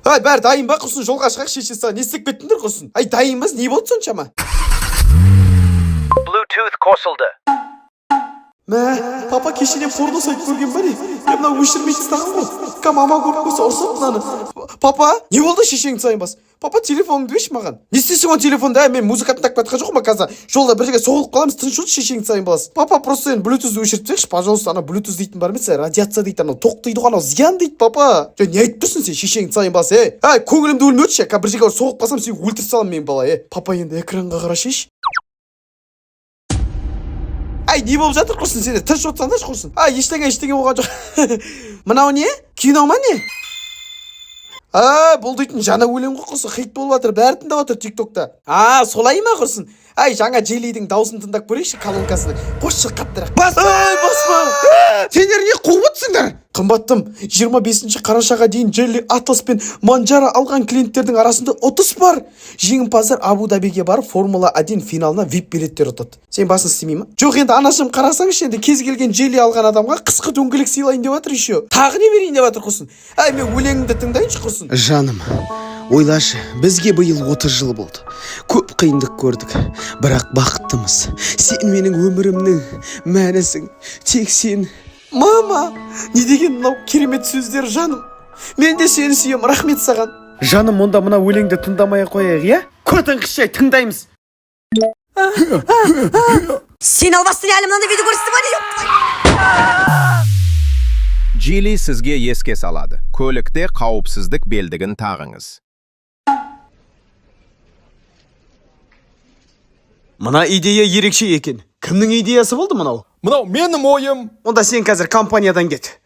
Ай, бәрі дайын ба құрсын, жолға шығақ шешесі, не істеп кеттіңдер құрсын? Ай, дайынбыз, не болды соншама? Bluetooth қосылды. Мә, папа кешене порно сайт көрген ба не? Мен мына өшірмей тастаған ғой. Мама көріп қойса ұрсып мынаны. Папа, не болды шешеңді сайынбас? Папа, телефоныңды берші маған. Не істейсің он телефонда? Мен музыка тыңдап жатқан жоқпын қазір. Жолда бір жерге соғылып қаламыз, тыныш отыршы шешеңді сайынбас. Папа, просто енді Bluetooth'ды өшіріп тастайықшы, пожалуйста, ана Bluetooth дейтін бар емес, радиация дейді, анау тоқ дейді ғой, анау зиян дейді, папа. Не айтып тұрсың сен шешеңді сайынбас, Ай, көңілімді өлмеуші, бір жерге соғып қалсам сені өлтіріп саламын мен бала, Папа, енді экранға қарашыш. Ай, не болып жатыр құрсын, сені тыныш отырсаңдаршы құрсын. Ай, ештеңе болған жоқ. Мынау не? Кино ма не? Бұл дейтін жаңа өлең ғой құрсын, хит болып жатыр, бәрі тыңдап жатыр тиктокта. Солай ма құрсын? Ай, жаңа Джелидің дауысын тыңдап көрейікші, колонкасына. Қосшы қаттырақ. Баспа! Сендер не қуып отырсыңдар? Қымбаттым, 25 қарашаға дейін Джелли, Атлас пен Манджара алған клиенттердің арасында ұтыс бар. Жеңімпаздар Абу-Дабиге барып Формула 1 финалына VIP билеттер ұтады. Сен басын істемей ма? Жоқ, енді анашым қарасаңшы, енді кез келген Джелли алған адамға қысқы дөңгелек сыйлайын деп жатыр еще. Тағы не берейін деп жатыр құрсын? Ай, мен өлеңіңді тыңдайыншы құрсын. Жаным, ойлашы, бізге биыл 30 жыл болды. Көп қиындық көрдік, бірақ бақыттымыз. Сен менің өмірімнің мәнісің, тек сен. Мама, не деген мынау керемет сөздер, жаным. Мен де сені сүйем, рахмет саған. Жаным, онда мына өлеңді тыңдамай қояйық, Көтіңкішай, тыңдаймыз. Сен албастың әлі мынандай видео көрсетті ма? Джили сізге еске салады. Көлікте қауіпсіздік белдігін тағыңыз. Мына идея ерекше екен. Кімнің идеясы болды мынау? Мынау менің ойым. Онда сен қазір компаниядан кет.